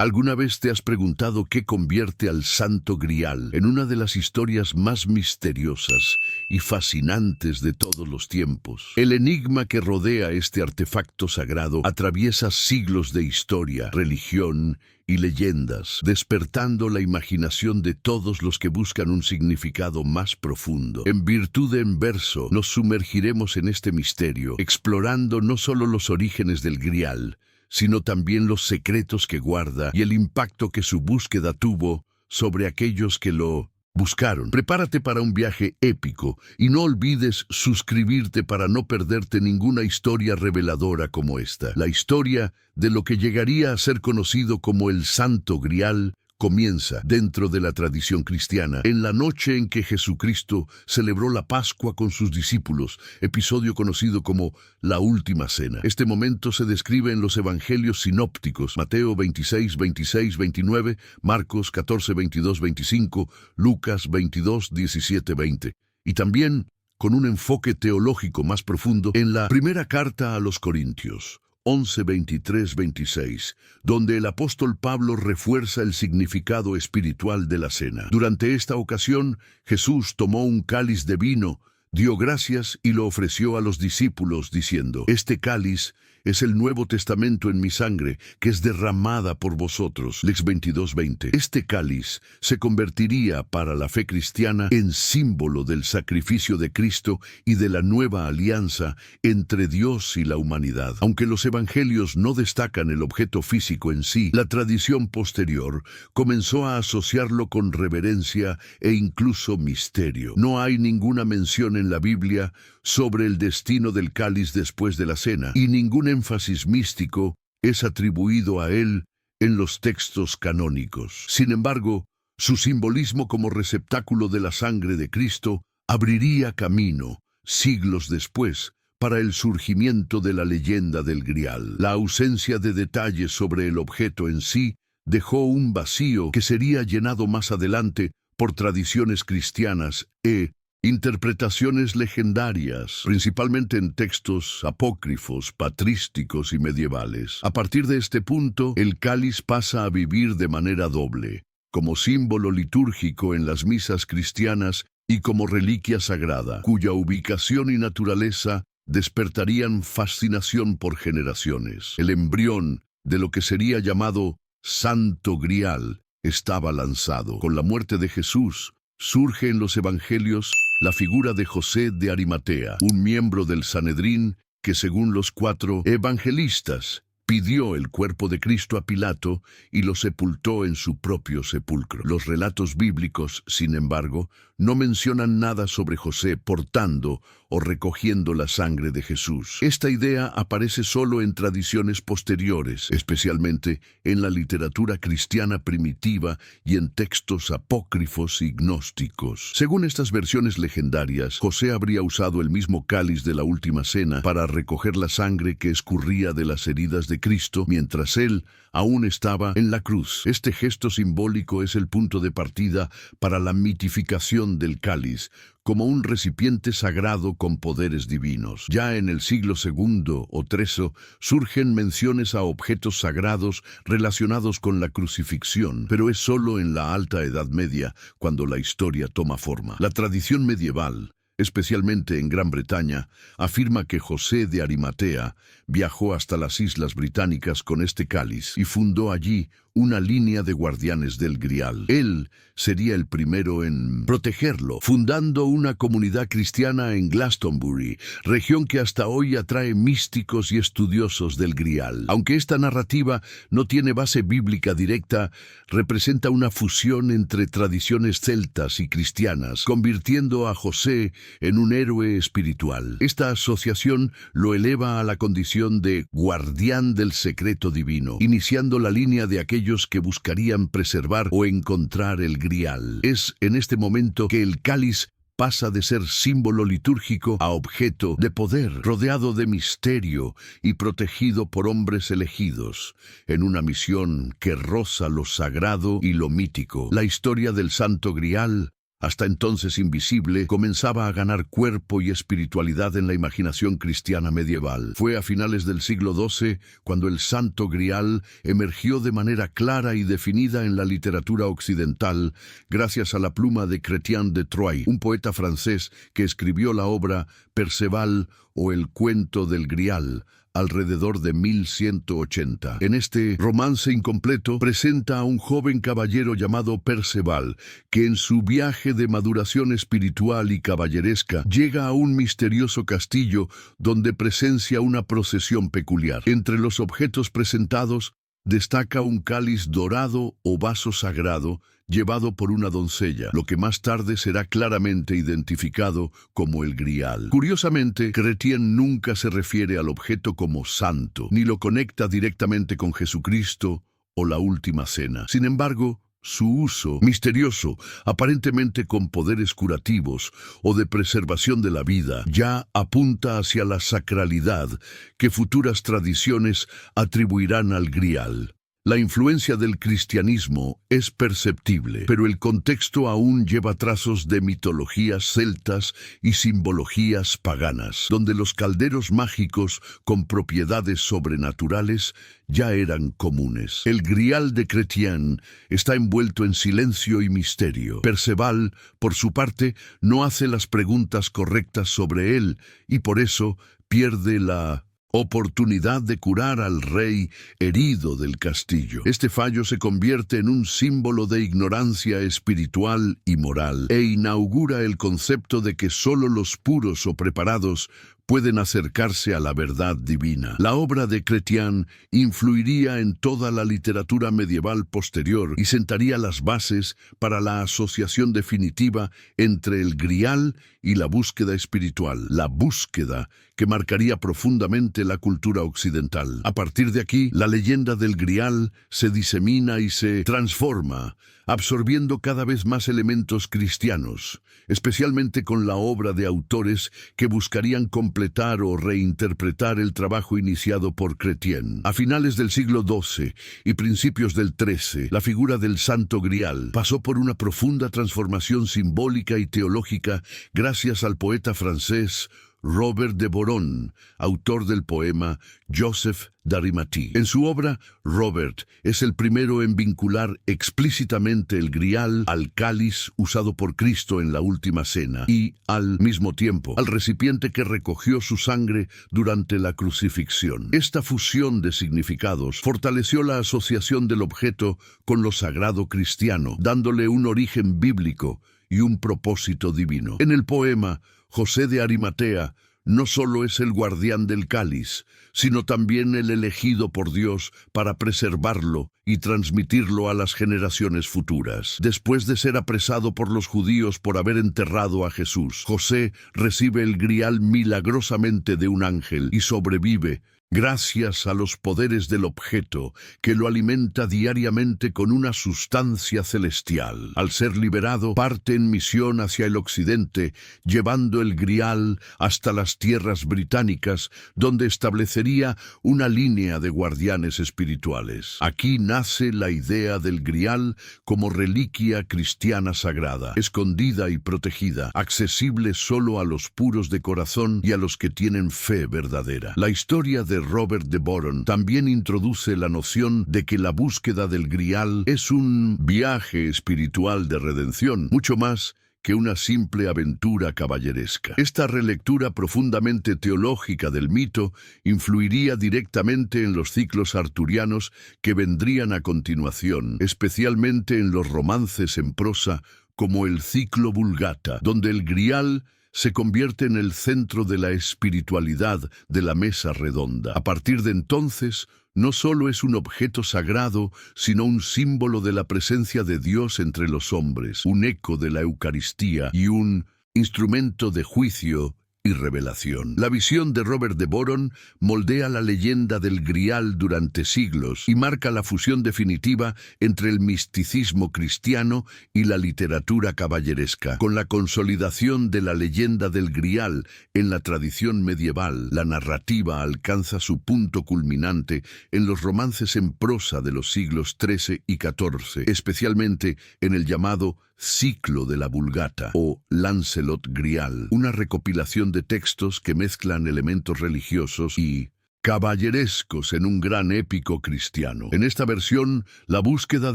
¿Alguna vez te has preguntado qué convierte al Santo Grial en una de las historias más misteriosas y fascinantes de todos los tiempos? El enigma que rodea este artefacto sagrado atraviesa siglos de historia, religión y leyendas, despertando la imaginación de todos los que buscan un significado más profundo. En Virtud en Verso nos sumergiremos en este misterio, explorando no solo los orígenes del Grial, sino también los secretos que guarda y el impacto que su búsqueda tuvo sobre aquellos que lo buscaron. Prepárate para un viaje épico y no olvides suscribirte para no perderte ninguna historia reveladora como esta. La historia de lo que llegaría a ser conocido como el Santo Grial comienza dentro de la tradición cristiana, en la noche en que Jesucristo celebró la Pascua con sus discípulos, episodio conocido como la Última Cena. Este momento se describe en los evangelios sinópticos, Mateo 26, 26, 29, Marcos 14, 22, 25, Lucas 22, 17, 20. Y también con un enfoque teológico más profundo en la primera carta a los Corintios, 11, 23, 26, donde el apóstol Pablo refuerza el significado espiritual de la cena. Durante esta ocasión, Jesús tomó un cáliz de vino, dio gracias y lo ofreció a los discípulos, diciendo: «Este cáliz es el Nuevo Testamento en mi sangre, que es derramada por vosotros». Lex 22:20. Este cáliz se convertiría para la fe cristiana en símbolo del sacrificio de Cristo y de la nueva alianza entre Dios y la humanidad. Aunque los evangelios no destacan el objeto físico en sí, la tradición posterior comenzó a asociarlo con reverencia e incluso misterio. No hay ninguna mención en la Biblia sobre el destino del cáliz después de la cena, y ningún énfasis místico es atribuido a él en los textos canónicos. Sin embargo, su simbolismo como receptáculo de la sangre de Cristo abriría camino, siglos después, para el surgimiento de la leyenda del Grial. La ausencia de detalles sobre el objeto en sí dejó un vacío que sería llenado más adelante por tradiciones cristianas e interpretaciones legendarias, principalmente en textos apócrifos, patrísticos y medievales. A partir de este punto, el cáliz pasa a vivir de manera doble, como símbolo litúrgico en las misas cristianas y como reliquia sagrada, cuya ubicación y naturaleza despertarían fascinación por generaciones. El embrión de lo que sería llamado Santo Grial estaba lanzado. Con la muerte de Jesús, surge en los evangelios la figura de José de Arimatea, un miembro del Sanedrín que, según los 4 evangelistas, pidió el cuerpo de Cristo a Pilato y lo sepultó en su propio sepulcro. Los relatos bíblicos, sin embargo, no mencionan nada sobre José portando o recogiendo la sangre de Jesús. Esta idea aparece solo en tradiciones posteriores, especialmente en la literatura cristiana primitiva y en textos apócrifos y gnósticos. Según estas versiones legendarias, José habría usado el mismo cáliz de la Última Cena para recoger la sangre que escurría de las heridas de Cristo mientras él aún estaba en la cruz. Este gesto simbólico es el punto de partida para la mitificación del cáliz como un recipiente sagrado con poderes divinos. Ya en el siglo II o III surgen menciones a objetos sagrados relacionados con la crucifixión, pero es solo en la Alta Edad Media cuando la historia toma forma. La tradición medieval, especialmente en Gran Bretaña, afirma que José de Arimatea viajó hasta las Islas Británicas con este cáliz y fundó allí una línea de guardianes del Grial. Él sería el primero en protegerlo, fundando una comunidad cristiana en Glastonbury, región que hasta hoy atrae místicos y estudiosos del Grial. Aunque esta narrativa no tiene base bíblica directa, representa una fusión entre tradiciones celtas y cristianas, convirtiendo a José en un héroe espiritual. Esta asociación lo eleva a la condición de guardián del secreto divino, iniciando la línea de aquellos que buscarían preservar o encontrar el Grial. Es en este momento que el cáliz pasa de ser símbolo litúrgico a objeto de poder, rodeado de misterio y protegido por hombres elegidos, en una misión que roza lo sagrado y lo mítico. La historia del Santo Grial hasta entonces invisible, comenzaba a ganar cuerpo y espiritualidad en la imaginación cristiana medieval. Fue a finales del siglo XII cuando el Santo Grial emergió de manera clara y definida en la literatura occidental, gracias a la pluma de Chrétien de Troyes, un poeta francés que escribió la obra Perceval o El cuento del Grial, alrededor de 1180. En este romance incompleto presenta a un joven caballero llamado Perceval, que en su viaje de maduración espiritual y caballeresca llega a un misterioso castillo donde presencia una procesión peculiar. Entre los objetos presentados destaca un cáliz dorado o vaso sagrado llevado por una doncella, lo que más tarde será claramente identificado como el Grial. Curiosamente, Chrétien nunca se refiere al objeto como santo, ni lo conecta directamente con Jesucristo o la Última Cena. Sin embargo, su uso misterioso, aparentemente con poderes curativos o de preservación de la vida, ya apunta hacia la sacralidad que futuras tradiciones atribuirán al Grial. La influencia del cristianismo es perceptible, pero el contexto aún lleva trazos de mitologías celtas y simbologías paganas, donde los calderos mágicos con propiedades sobrenaturales ya eran comunes. El Grial de Chrétien está envuelto en silencio y misterio. Perceval, por su parte, no hace las preguntas correctas sobre él y por eso pierde la oportunidad de curar al rey herido del castillo. Este fallo se convierte en un símbolo de ignorancia espiritual y moral e inaugura el concepto de que solo los puros o preparados pueden acercarse a la verdad divina. La obra de Chrétien influiría en toda la literatura medieval posterior y sentaría las bases para la asociación definitiva entre el Grial y la búsqueda espiritual, la búsqueda que marcaría profundamente la cultura occidental. A partir de aquí, la leyenda del Grial se disemina y se transforma, absorbiendo cada vez más elementos cristianos, especialmente con la obra de autores que buscarían completar o reinterpretar el trabajo iniciado por Chrétien. A finales del siglo XII y principios del XIII, la figura del Santo Grial pasó por una profunda transformación simbólica y teológica gracias al poeta francés Robert de Boron, autor del poema Joseph d'Arimathie. En su obra, Robert es el primero en vincular explícitamente el Grial al cáliz usado por Cristo en la Última Cena y, al mismo tiempo, al recipiente que recogió su sangre durante la crucifixión. Esta fusión de significados fortaleció la asociación del objeto con lo sagrado cristiano, dándole un origen bíblico y un propósito divino. En el poema, José de Arimatea no solo es el guardián del cáliz, sino también el elegido por Dios para preservarlo y transmitirlo a las generaciones futuras. Después de ser apresado por los judíos por haber enterrado a Jesús, José recibe el Grial milagrosamente de un ángel y sobrevive gracias a los poderes del objeto, que lo alimenta diariamente con una sustancia celestial. Al ser liberado, parte en misión hacia el occidente, llevando el Grial hasta las tierras británicas, donde establecería una línea de guardianes espirituales. Aquí nace la idea del Grial como reliquia cristiana sagrada, escondida y protegida, accesible solo a los puros de corazón y a los que tienen fe verdadera. La historia de Robert de Boron también introduce la noción de que la búsqueda del Grial es un viaje espiritual de redención, mucho más que una simple aventura caballeresca. Esta relectura profundamente teológica del mito influiría directamente en los ciclos arturianos que vendrían a continuación, especialmente en los romances en prosa como el ciclo Vulgata, donde el Grial se convierte en el centro de la espiritualidad de la mesa redonda. A partir de entonces, no solo es un objeto sagrado, sino un símbolo de la presencia de Dios entre los hombres, un eco de la Eucaristía y un instrumento de juicio y revelación. La visión de Robert de Boron moldea la leyenda del Grial durante siglos y marca la fusión definitiva entre el misticismo cristiano y la literatura caballeresca. Con la consolidación de la leyenda del Grial en la tradición medieval, la narrativa alcanza su punto culminante en los romances en prosa de los siglos XIII y XIV, especialmente en el llamado Ciclo de la Vulgata o Lancelot Grial, una recopilación de textos que mezclan elementos religiosos y caballerescos en un gran épico cristiano. En esta versión, la búsqueda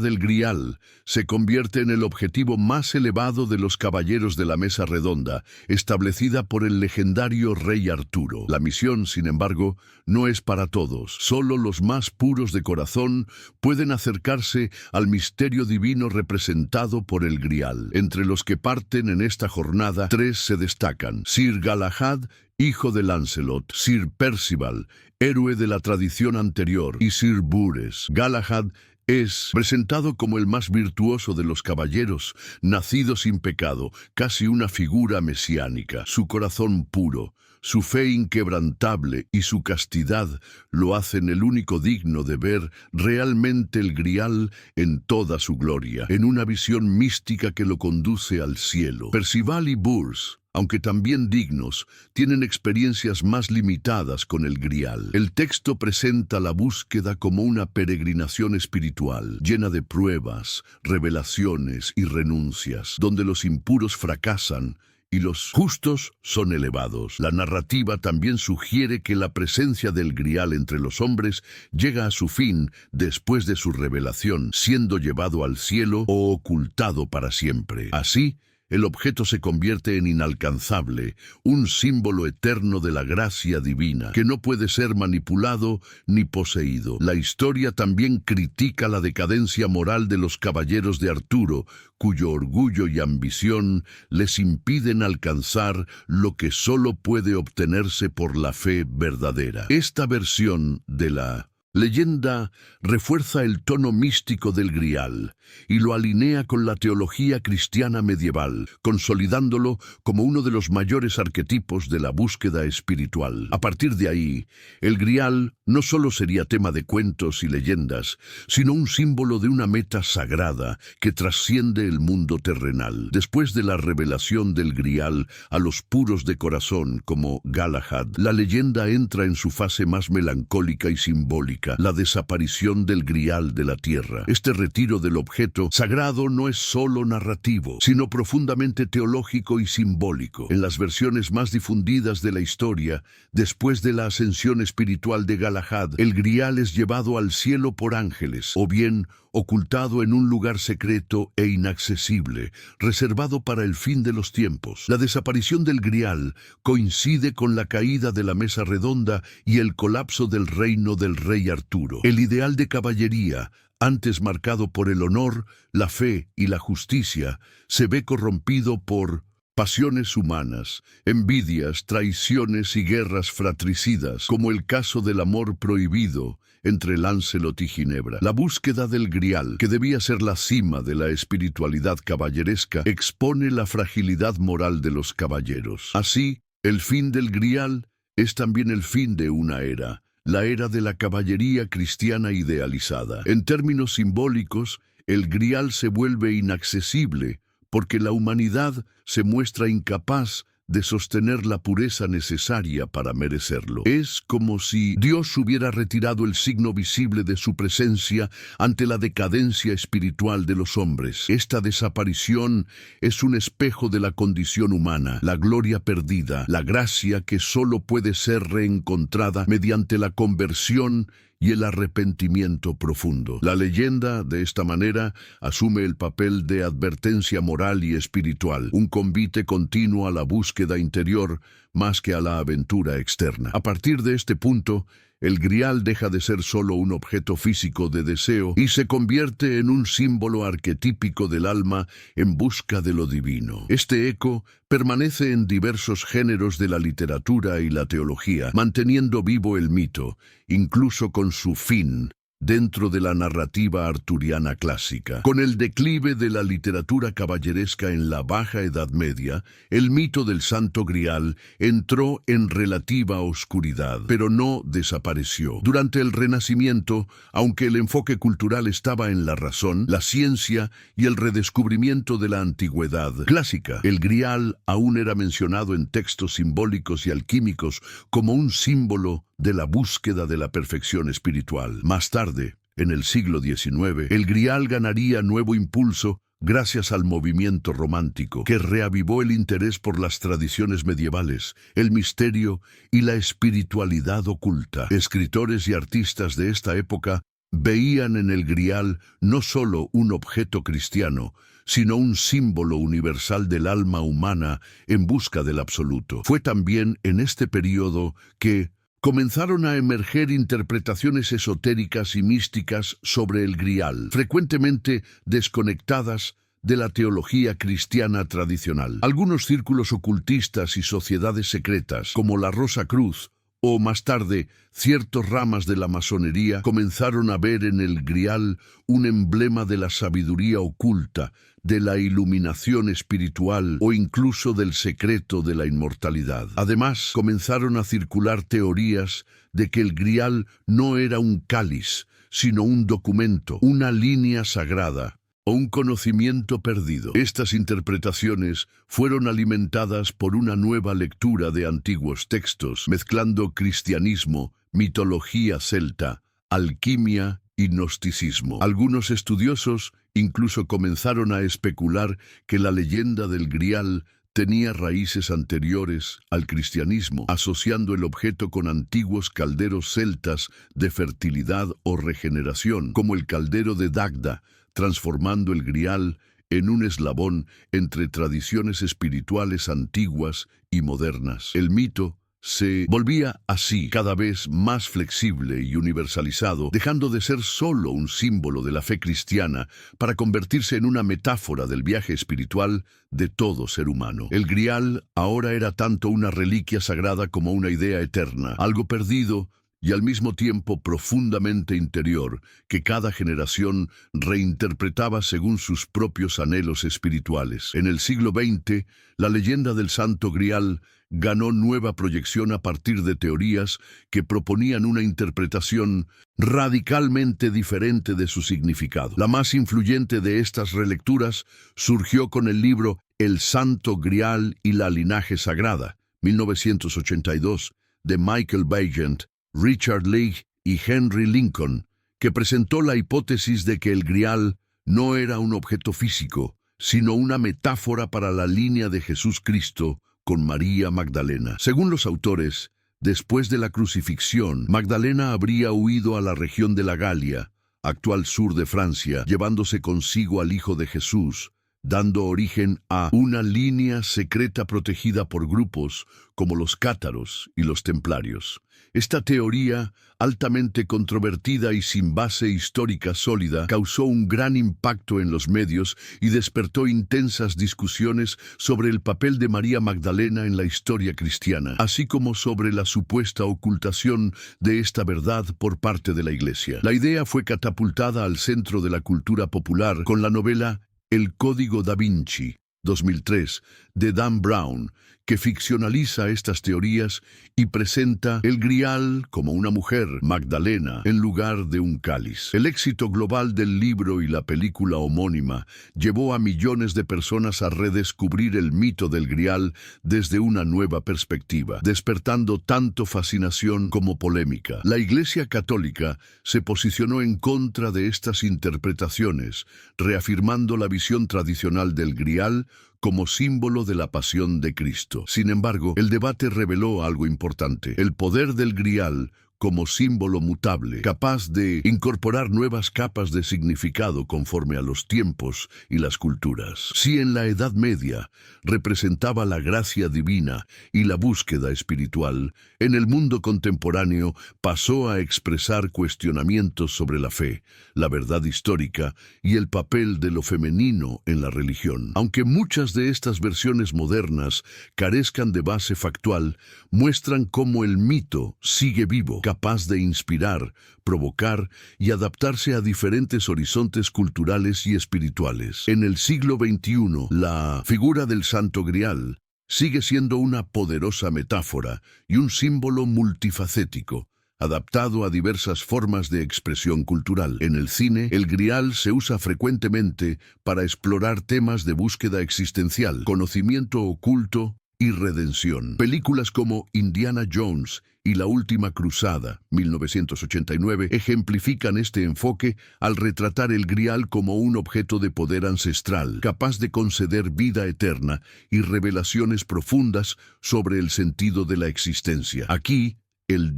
del Grial se convierte en el objetivo más elevado de los caballeros de la Mesa Redonda, establecida por el legendario rey Arturo. La misión, sin embargo, no es para todos. Solo los más puros de corazón pueden acercarse al misterio divino representado por el Grial. Entre los que parten en esta jornada, 3 se destacan: Sir Galahad, hijo de Lancelot; Sir Percival, héroe de la tradición anterior; y Sir Bures. Galahad es presentado como el más virtuoso de los caballeros, nacido sin pecado, casi una figura mesiánica. Su corazón puro, su fe inquebrantable y su castidad lo hacen el único digno de ver realmente el Grial en toda su gloria, en una visión mística que lo conduce al cielo. Percival y Bures, aunque también dignos, tienen experiencias más limitadas con el Grial. El texto presenta la búsqueda como una peregrinación espiritual, llena de pruebas, revelaciones y renuncias, donde los impuros fracasan y los justos son elevados. La narrativa también sugiere que la presencia del Grial entre los hombres llega a su fin después de su revelación, siendo llevado al cielo o ocultado para siempre. Así, el objeto se convierte en inalcanzable, un símbolo eterno de la gracia divina, que no puede ser manipulado ni poseído. La historia también critica la decadencia moral de los caballeros de Arturo, cuyo orgullo y ambición les impiden alcanzar lo que solo puede obtenerse por la fe verdadera. Esta versión de la leyenda refuerza el tono místico del Grial y lo alinea con la teología cristiana medieval, consolidándolo como uno de los mayores arquetipos de la búsqueda espiritual. A partir de ahí, el Grial no solo sería tema de cuentos y leyendas, sino un símbolo de una meta sagrada que trasciende el mundo terrenal. Después de la revelación del Grial a los puros de corazón como Galahad, la leyenda entra en su fase más melancólica y simbólica, la desaparición del Grial de la tierra. Este retiro del objeto sagrado no es solo narrativo, sino profundamente teológico y simbólico. En las versiones más difundidas de la historia, después de la ascensión espiritual de Galahad, el Grial es llevado al cielo por ángeles, o bien ocultado en un lugar secreto e inaccesible, reservado para el fin de los tiempos. La desaparición del Grial coincide con la caída de la Mesa Redonda y el colapso del reino del rey Arturo. El ideal de caballería, antes marcado por el honor, la fe y la justicia, se ve corrompido por pasiones humanas, envidias, traiciones y guerras fratricidas, como el caso del amor prohibido entre Lancelot y Ginebra. La búsqueda del Grial, que debía ser la cima de la espiritualidad caballeresca, expone la fragilidad moral de los caballeros. Así, el fin del Grial es también el fin de una era, la era de la caballería cristiana idealizada. En términos simbólicos, el Grial se vuelve inaccesible porque la humanidad se muestra incapaz de sostener la pureza necesaria para merecerlo. Es como si Dios hubiera retirado el signo visible de su presencia ante la decadencia espiritual de los hombres. Esta desaparición es un espejo de la condición humana, la gloria perdida, la gracia que solo puede ser reencontrada mediante la conversión y el arrepentimiento profundo. La leyenda, de esta manera, asume el papel de advertencia moral y espiritual, un convite continuo a la búsqueda interior más que a la aventura externa. A partir de este punto, el Grial deja de ser solo un objeto físico de deseo y se convierte en un símbolo arquetípico del alma en busca de lo divino. Este eco permanece en diversos géneros de la literatura y la teología, manteniendo vivo el mito, incluso con su fin, dentro de la narrativa arturiana clásica. Con el declive de la literatura caballeresca en la Baja Edad Media, el mito del Santo Grial entró en relativa oscuridad, pero no desapareció. Durante el Renacimiento, aunque el enfoque cultural estaba en la razón, la ciencia y el redescubrimiento de la antigüedad clásica, el Grial aún era mencionado en textos simbólicos y alquímicos como un símbolo de la búsqueda de la perfección espiritual. Más tarde, en el siglo XIX, el Grial ganaría nuevo impulso gracias al movimiento romántico, que reavivó el interés por las tradiciones medievales, el misterio y la espiritualidad oculta. Escritores y artistas de esta época veían en el Grial no solo un objeto cristiano, sino un símbolo universal del alma humana en busca del absoluto. Fue también en este periodo que comenzaron a emerger interpretaciones esotéricas y místicas sobre el Grial, frecuentemente desconectadas de la teología cristiana tradicional. Algunos círculos ocultistas y sociedades secretas, como la Rosa Cruz, o más tarde, ciertas ramas de la masonería comenzaron a ver en el Grial un emblema de la sabiduría oculta, de la iluminación espiritual o incluso del secreto de la inmortalidad. Además, comenzaron a circular teorías de que el Grial no era un cáliz, sino un documento, una línea sagrada o un conocimiento perdido. Estas interpretaciones fueron alimentadas por una nueva lectura de antiguos textos, mezclando cristianismo, mitología celta, alquimia y gnosticismo. Algunos estudiosos incluso comenzaron a especular que la leyenda del Grial tenía raíces anteriores al cristianismo, asociando el objeto con antiguos calderos celtas de fertilidad o regeneración, como el caldero de Dagda, transformando el Grial en un eslabón entre tradiciones espirituales antiguas y modernas. El mito se volvía así cada vez más flexible y universalizado, dejando de ser solo un símbolo de la fe cristiana para convertirse en una metáfora del viaje espiritual de todo ser humano. El Grial ahora era tanto una reliquia sagrada como una idea eterna, algo perdido y al mismo tiempo profundamente interior, que cada generación reinterpretaba según sus propios anhelos espirituales. En el siglo XX, la leyenda del Santo Grial ganó nueva proyección a partir de teorías que proponían una interpretación radicalmente diferente de su significado. La más influyente de estas relecturas surgió con el libro El Santo Grial y la Linaje Sagrada, 1982, de Michael Bagent, Richard Leigh y Henry Lincoln, que presentó la hipótesis de que el Grial no era un objeto físico, sino una metáfora para la línea de Jesús Cristo con María Magdalena. Según los autores, después de la crucifixión, Magdalena habría huido a la región de la Galia, actual sur de Francia, llevándose consigo al Hijo de Jesús, dando origen a una línea secreta protegida por grupos como los cátaros y los templarios. Esta teoría, altamente controvertida y sin base histórica sólida, causó un gran impacto en los medios y despertó intensas discusiones sobre el papel de María Magdalena en la historia cristiana, así como sobre la supuesta ocultación de esta verdad por parte de la Iglesia. La idea fue catapultada al centro de la cultura popular con la novela El Código da Vinci, 2003, de Dan Brown, que ficcionaliza estas teorías y presenta el Grial como una mujer, Magdalena, en lugar de un cáliz. El éxito global del libro y la película homónima llevó a millones de personas a redescubrir el mito del Grial desde una nueva perspectiva, despertando tanto fascinación como polémica. La Iglesia Católica se posicionó en contra de estas interpretaciones, reafirmando la visión tradicional del Grial como símbolo de la pasión de Cristo. Sin embargo, el debate reveló algo importante: el poder del Grial como símbolo mutable, capaz de incorporar nuevas capas de significado conforme a los tiempos y las culturas. Si en la Edad Media representaba la gracia divina y la búsqueda espiritual, en el mundo contemporáneo pasó a expresar cuestionamientos sobre la fe, la verdad histórica y el papel de lo femenino en la religión. Aunque muchas de estas versiones modernas carezcan de base factual, muestran cómo el mito sigue vivo, capaz de inspirar, provocar y adaptarse a diferentes horizontes culturales y espirituales. En el siglo XXI, la figura del Santo Grial sigue siendo una poderosa metáfora y un símbolo multifacético, adaptado a diversas formas de expresión cultural. En el cine, el Grial se usa frecuentemente para explorar temas de búsqueda existencial, conocimiento oculto y redención. Películas como Indiana Jones y La Última Cruzada, 1989, ejemplifican este enfoque al retratar el Grial como un objeto de poder ancestral, capaz de conceder vida eterna y revelaciones profundas sobre el sentido de la existencia. Aquí, el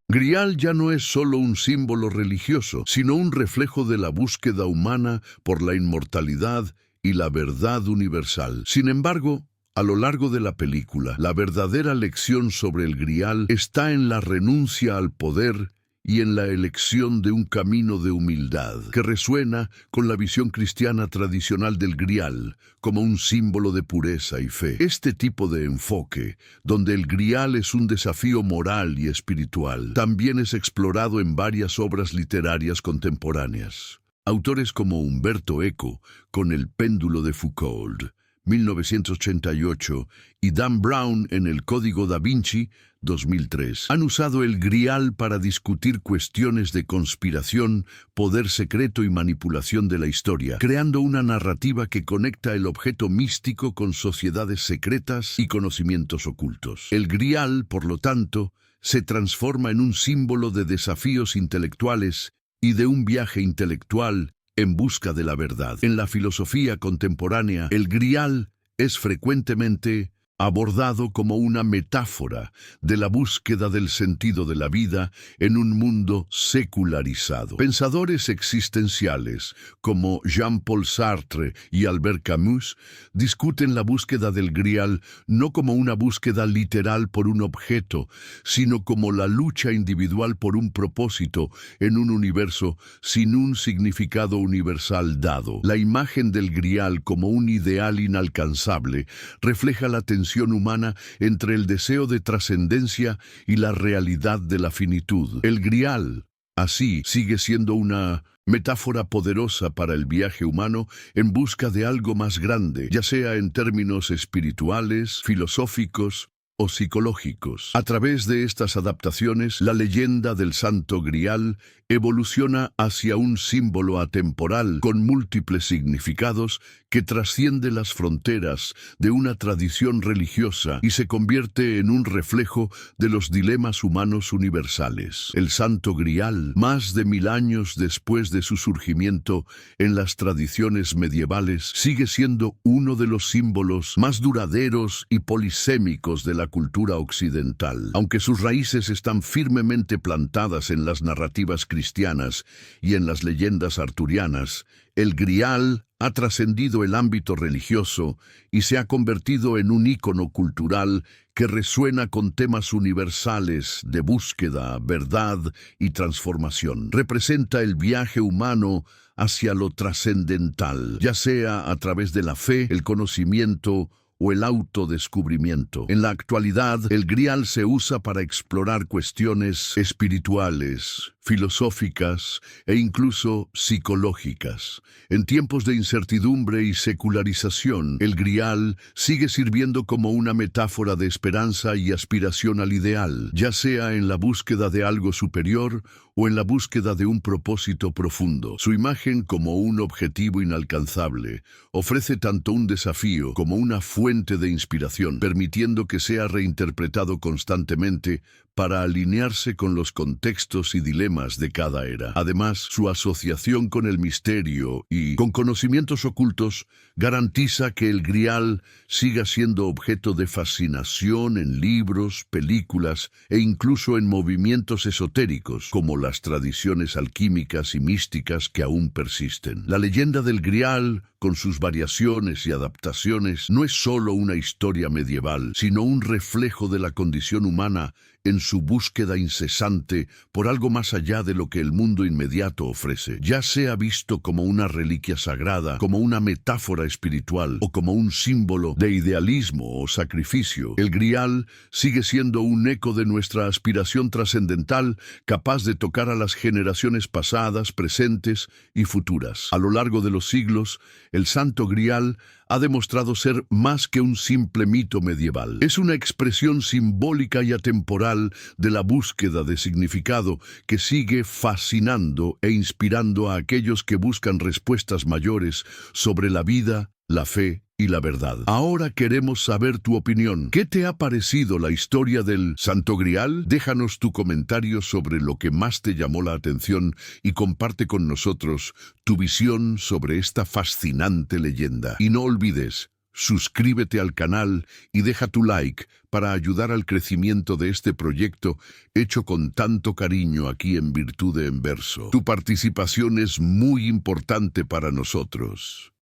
Grial ya no es solo un símbolo religioso, sino un reflejo de la búsqueda humana por la inmortalidad y la verdad universal. Sin embargo, a lo largo de la película, la verdadera lección sobre el Grial está en la renuncia al poder y en la elección de un camino de humildad, que resuena con la visión cristiana tradicional del Grial como un símbolo de pureza y fe. Este tipo de enfoque, donde el Grial es un desafío moral y espiritual, también es explorado en varias obras literarias contemporáneas. Autores como Umberto Eco, con El péndulo de Foucault, 1988, y Dan Brown en El Código da Vinci, 2003, han usado el Grial para discutir cuestiones de conspiración, poder secreto y manipulación de la historia, creando una narrativa que conecta el objeto místico con sociedades secretas y conocimientos ocultos. El Grial, por lo tanto, se transforma en un símbolo de desafíos intelectuales y de un viaje intelectual en busca de la verdad. En la filosofía contemporánea, el Grial es frecuentemente abordado como una metáfora de la búsqueda del sentido de la vida en un mundo secularizado. Pensadores existenciales como Jean-Paul Sartre y Albert Camus discuten la búsqueda del Grial no como una búsqueda literal por un objeto, sino como la lucha individual por un propósito en un universo sin un significado universal dado. La imagen del Grial como un ideal inalcanzable refleja la tensión humana entre el deseo de trascendencia y la realidad de la finitud. El Grial, así, sigue siendo una metáfora poderosa para el viaje humano en busca de algo más grande, ya sea en términos espirituales, filosóficos o psicológicos. A través de estas adaptaciones, la leyenda del Santo Grial evoluciona hacia un símbolo atemporal con múltiples significados que trasciende las fronteras de una tradición religiosa y se convierte en un reflejo de los dilemas humanos universales. El Santo Grial, más de 1000 años después de su surgimiento en las tradiciones medievales, sigue siendo uno de los símbolos más duraderos y polisémicos de la cultura occidental. Aunque sus raíces están firmemente plantadas en las narrativas cristianas y en las leyendas arturianas, el Grial ha trascendido el ámbito religioso y se ha convertido en un ícono cultural que resuena con temas universales de búsqueda, verdad y transformación. Representa el viaje humano hacia lo trascendental, ya sea a través de la fe, el conocimiento o el autodescubrimiento. En la actualidad, el Grial se usa para explorar cuestiones espirituales, filosóficas e incluso psicológicas. En tiempos de incertidumbre y secularización, el Grial sigue sirviendo como una metáfora de esperanza y aspiración al ideal, ya sea en la búsqueda de algo superior o en la búsqueda de un propósito profundo. Su imagen como un objetivo inalcanzable ofrece tanto un desafío como una fuente de inspiración, permitiendo que sea reinterpretado constantemente para alinearse con los contextos y dilemas de cada era. Además, su asociación con el misterio y con conocimientos ocultos garantiza que el Grial siga siendo objeto de fascinación en libros, películas e incluso en movimientos esotéricos, como las tradiciones alquímicas y místicas que aún persisten. La leyenda del Grial, con sus variaciones y adaptaciones, no es solo una historia medieval, sino un reflejo de la condición humana en su búsqueda incesante por algo más allá de lo que el mundo inmediato ofrece. Ya sea visto como una reliquia sagrada, como una metáfora espiritual o como un símbolo de idealismo o sacrificio, el Grial sigue siendo un eco de nuestra aspiración trascendental, capaz de tocar a las generaciones pasadas, presentes y futuras. A lo largo de los siglos, el Santo Grial ha demostrado ser más que un simple mito medieval. Es una expresión simbólica y atemporal de la búsqueda de significado que sigue fascinando e inspirando a aquellos que buscan respuestas mayores sobre la vida, la fe y la verdad. Ahora queremos saber tu opinión. ¿Qué te ha parecido la historia del Santo Grial? Déjanos tu comentario sobre lo que más te llamó la atención y comparte con nosotros tu visión sobre esta fascinante leyenda. Y no olvides, suscríbete al canal y deja tu like para ayudar al crecimiento de este proyecto hecho con tanto cariño aquí en Virtude en Verso. Tu participación es muy importante para nosotros.